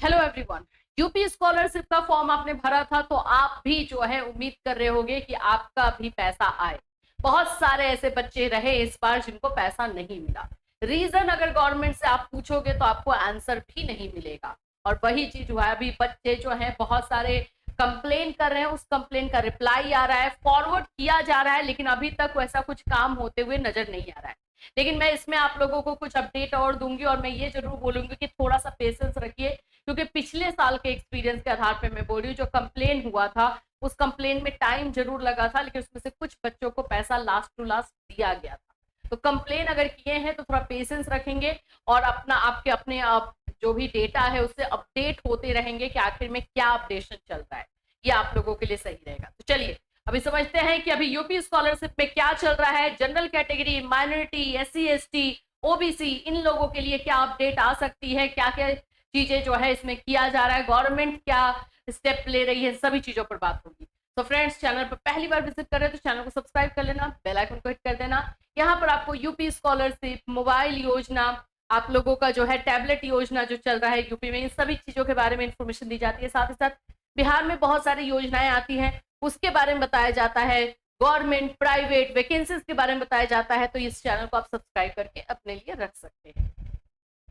Hello everyone. UP scholarship का form आपने भरा था तो आप भी जो है उम्मीद कर रहे होंगे कि आपका भी पैसा आए। बहुत सारे ऐसे बच्चे रहे इस बार जिनको पैसा नहीं मिला। रीजन अगर गवर्नमेंट से आप पूछोगे तो आपको आंसर भी नहीं मिलेगा। और वही चीज हुआ है, अभी बच्चे जो है बहुत सारे कंप्लेन कर रहे हैं, उस कंप्लेन का रिप्लाई आ रहा है, फॉरवर्ड किया जा रहा है, लेकिन अभी तक वैसा कुछ काम होते हुए नजर नहीं आ रहा है। लेकिन मैं इसमें आप लोगों को कुछ अपडेट और दूंगी और मैं ये जरूर बोलूंगी कि थोड़ा सा पेशेंस रखिए, क्योंकि पिछले साल के एक्सपीरियंस के आधार पे मैं बोल रही हूँ। जो कंप्लेन हुआ था उस कंप्लेन में टाइम जरूर लगा था, लेकिन उसमें से कुछ बच्चों को पैसा लास्ट टू लास्ट दिया गया था। तो कंप्लेन अगर किए हैं तो थोड़ा पेशेंस रखेंगे और अपना आपके अपने आप जो भी डेटा है उससे अपडेट होते रहेंगे कि आखिर में क्या अपडेशन चल रहा है। ये आप लोगों के लिए सही रहेगा। तो चलिए अभी समझते हैं कि अभी यूपी स्कॉलरशिप में क्या चल रहा है। General category, minority, SC ST, OBC, इन लोगों के लिए क्या अपडेट आ सकती है, क्या क्या चीजें जो है इसमें किया जा रहा है, गवर्नमेंट क्या स्टेप ले रही है, सभी चीजों पर बात होगी। तो फ्रेंड्स, चैनल पर पहली बार विजिट कर रहे हैं तो चैनल को सब्सक्राइब कर लेना, बेल आइकन को हिट कर देना। यहाँ पर आपको यूपी स्कॉलरशिप, मोबाइल योजना, आप लोगों का जो है टैबलेट योजना जो चल रहा है यूपी में, इन सभी चीजों के बारे में इंफॉर्मेशन दी जाती है। साथ ही साथ बिहार में बहुत सारी योजनाएं आती हैं, उसके बारे में बताया जाता है। गवर्नमेंट, प्राइवेट वैकेंसीज के बारे में बताया जाता है। तो इस चैनल को आप सब्सक्राइब करके अपने लिए रख सकते हैं।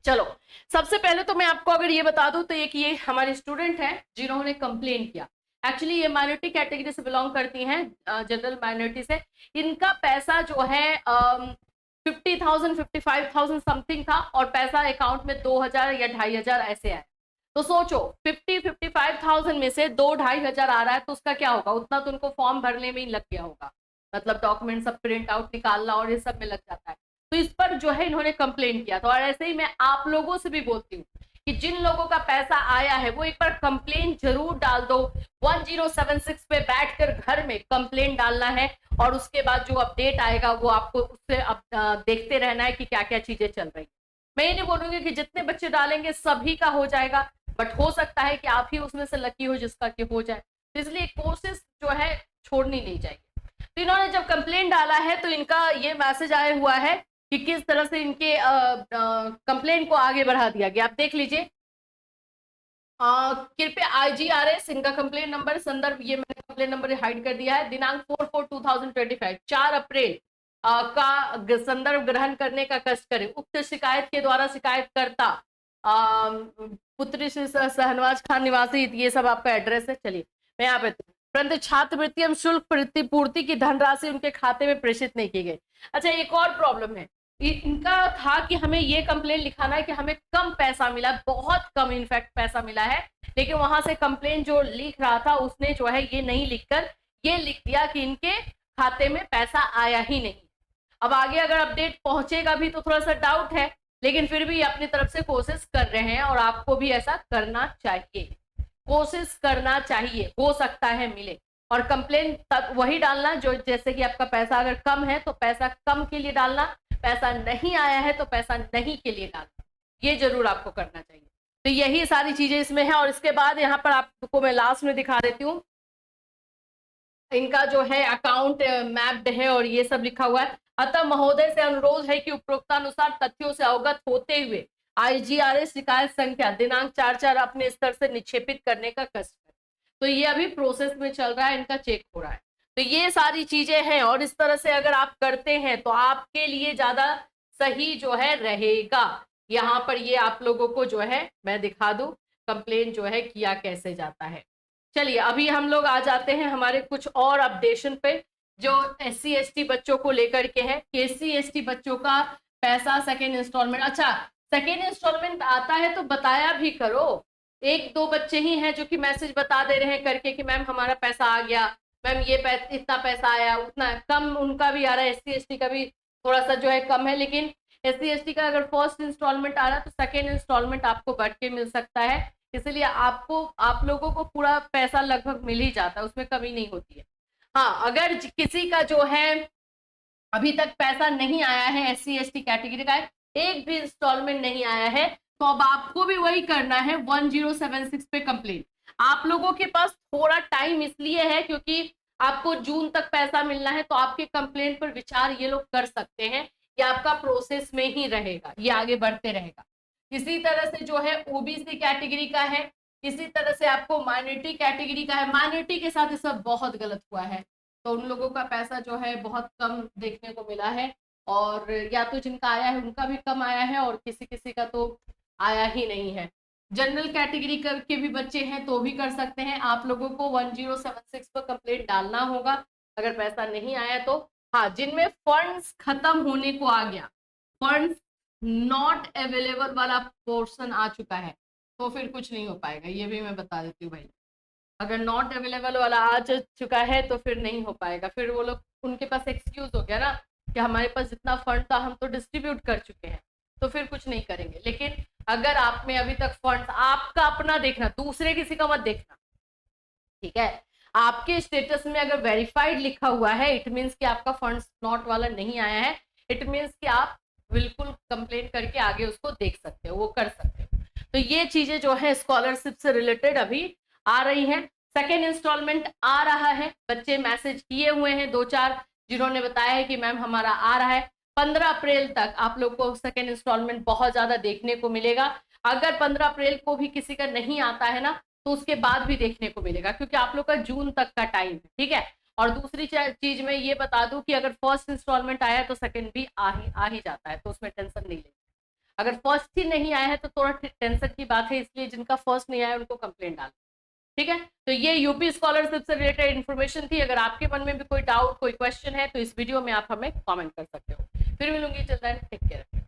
चलो, सबसे पहले तो मैं आपको अगर ये बता दूं तो एक ये हमारे स्टूडेंट हैं जिन्होंने कंप्लेन किया। एक्चुअली ये माइनॉरिटी कैटेगरी से बिलोंग करती हैं, जनरल माइनॉरिटी से। इनका पैसा जो है 50,000 55,000 समथिंग था और पैसा अकाउंट में 2,000 या 2,500 ऐसे आए। तो सोचो 55,000 में से 2,000 आ रहा है तो उसका क्या होगा? उतना तो उनको फॉर्म भरने में ही लग गया होगा, मतलब डॉक्यूमेंट सब प्रिंट आउट निकालना और ये सब में लग जाता है। तो इस पर जो है इन्होंने कंप्लेन किया था। और ऐसे ही मैं आप लोगों से भी बोलती हूँ कि जिन लोगों का पैसा आया है वो एक बार कंप्लेन जरूर डाल दो। 1076 पे बैठकर घर में कंप्लेन डालना है और उसके बाद जो अपडेट आएगा वो आपको उससे देखते रहना है कि क्या क्या चीजें चल रही है। मैं ये नहीं बोलूंगी कि जितने बच्चे डालेंगे सभी का हो जाएगा, बट हो सकता है कि आप ही उसमें से लकी हो जिसका कि हो जाए। तो इसलिए कोशिश जो है छोड़नी नहीं चाहिए। तो इन्होंने जब कंप्लेन डाला है तो इनका ये मैसेज आया हुआ है कि किस तरह से इनके कंप्लेन को आगे बढ़ा दिया गया। आप देख लीजिए। कृपया IGRS इनका कंप्लेन नंबर, संदर्भ ये मैंने कंप्लेन नंबर हाइड कर दिया है। दिनांक 4/4/2025 4 अप्रैल का संदर्भ ग्रहण करने का कष्ट करें। उक्त शिकायत के द्वारा शिकायतकर्ता पुत्री श्री शहनवाज खान निवासी, ये सब आपका एड्रेस है। चलिए मैं यहाँ पे, परंतु छात्रवृत्ति एवं शुल्क प्रतिपूर्ति की धनराशि उनके खाते में प्रेषित नहीं की गई। अच्छा, एक और प्रॉब्लम है। इनका था कि हमें ये कंप्लेन लिखाना है कि हमें कम पैसा मिला, बहुत कम इनफैक्ट पैसा मिला है। लेकिन वहां से कंप्लेन जो लिख रहा था उसने जो है ये नहीं लिखकर ये लिख दिया कि इनके खाते में पैसा आया ही नहीं। अब आगे अगर अपडेट पहुंचेगा भी तो थोड़ा सा डाउट है, लेकिन फिर भी अपनी तरफ से कोशिश कर रहे हैं और आपको भी ऐसा करना चाहिए। कोशिश करना चाहिए, हो सकता है मिले। और कंप्लेन तक वही डालना जो, जैसे कि आपका पैसा अगर कम है तो पैसा कम के लिए डालना, पैसा नहीं आया है तो पैसा नहीं के लिए डालना, ये जरूर आपको करना चाहिए। तो यही सारी चीजें इसमें है। और इसके बाद यहाँ पर आपको मैं लास्ट में दिखा देती हूँ, इनका जो है अकाउंट मैप्ड है और ये सब लिखा हुआ है। अतः महोदय से अनुरोध है कि उपरोक्तानुसार तथ्यों से अवगत होते हुए IGRS शिकायत संख्या दिनांक 4/4 अपने स्तर से निक्षेपित करने का कष्ट करें। तो ये अभी प्रोसेस में चल रहा है, इनका चेक हो रहा है। तो ये सारी चीजें हैं और इस तरह से अगर आप करते हैं तो आपके लिए ज्यादा सही जो है रहेगा। यहाँ पर ये आप लोगों को जो है मैं दिखा दूं कंप्लेन जो है किया कैसे जाता है। चलिए अभी हम लोग आ जाते हैं हमारे कुछ और अपडेशन पे जो SC ST बच्चों को लेकर के है। SC ST बच्चों का पैसा सेकेंड इंस्टॉलमेंट, अच्छा सेकेंड इंस्टॉलमेंट आता है तो बताया भी करो। एक दो बच्चे ही हैं जो कि मैसेज बता दे रहे हैं करके कि मैम हमारा पैसा आ गया, मैम ये इतना पैसा आया, उतना कम उनका भी आ रहा है। SC ST का भी थोड़ा सा जो है कम है, लेकिन SC ST का अगर फर्स्ट इंस्टॉलमेंट आ रहा है तो सेकेंड इंस्टॉलमेंट आपको बढ़ के मिल सकता है। इसलिए आपको, आप लोगों को पूरा पैसा लगभग मिल ही जाता है, उसमें कमी नहीं होती है। हाँ, अगर किसी का जो है अभी तक पैसा नहीं आया है, SC ST कैटेगरी का एक भी इंस्टॉलमेंट नहीं आया है, तो अब आपको भी वही करना है 1076 पे कंप्लेन। आप लोगों के पास थोड़ा टाइम इसलिए है क्योंकि आपको जून तक पैसा मिलना है, तो आपके कंप्लेन पर विचार ये लोग कर सकते हैं। ये आपका प्रोसेस में ही रहेगा, ये आगे बढ़ते रहेगा। इसी तरह से जो है ओबीसी कैटेगरी का है, इसी तरह से आपको माइनॉरिटी कैटेगरी का है। माइनॉरिटी के साथ ये सब बहुत गलत हुआ है, तो उन लोगों का पैसा जो है बहुत कम देखने को मिला है, और या तो जिनका आया है उनका भी कम आया है और किसी किसी का तो आया ही नहीं है। जनरल कैटेगरी के भी बच्चे हैं तो भी कर सकते हैं। आप लोगों को 1076 पर कंप्लेंट डालना होगा अगर पैसा नहीं आया तो। हाँ, जिनमें फंड्स खत्म होने को आ गया, फंड्स नॉट अवेलेबल वाला पोर्शन आ चुका है, तो फिर कुछ नहीं हो पाएगा, ये भी मैं बता देती हूँ भाई। अगर नॉट अवेलेबल वाला आ चुका है तो फिर नहीं हो पाएगा, फिर वो लोग, उनके पास एक्सक्यूज हो गया ना कि हमारे पास जितना फंड था हम तो डिस्ट्रीब्यूट कर चुके हैं, तो फिर कुछ नहीं करेंगे। लेकिन अगर आप में अभी तक फंड्स, आपका अपना देखना, दूसरे किसी का मत देखना, ठीक है। आपके स्टेटस में अगर वेरीफाइड लिखा हुआ है, इट मीन्स कि आपका फंड्स नॉट वाला नहीं आया है, इट मीन्स कि आप बिल्कुल कंप्लेन करके आगे उसको देख सकते हो, वो कर सकते हो। तो ये चीजें जो है स्कॉलरशिप से रिलेटेड अभी आ रही हैं। सेकेंड इंस्टॉलमेंट आ रहा है, बच्चे मैसेज किए हुए हैं 2-4 जिन्होंने बताया है कि मैम हमारा आ रहा है। 15 अप्रैल तक आप लोग को सेकेंड इंस्टॉलमेंट बहुत ज्यादा देखने को मिलेगा। अगर 15 अप्रैल को भी किसी का नहीं आता है ना, तो उसके बाद भी देखने को मिलेगा, क्योंकि आप लोग का जून तक का टाइम है, ठीक है। और दूसरी चीज मैं ये बता दूं कि अगर फर्स्ट इंस्टॉलमेंट आया है तो सेकंड भी आ ही जाता है, तो उसमें टेंशन नहीं लेनी। अगर फर्स्ट ही नहीं आया है तो थोड़ा टेंशन की बात है, इसलिए जिनका फर्स्ट नहीं आया उनको कंप्लेंट डाल, ठीक है। तो ये यूपी स्कॉलरशिप से रिलेटेड इन्फॉर्मेशन थी। अगर आपके मन में भी कोई डाउट, कोई क्वेश्चन है तो इस वीडियो में आप हमें कमेंट कर सकते हो। फिर मिलूंगी, चल रहा है, टेक केयर।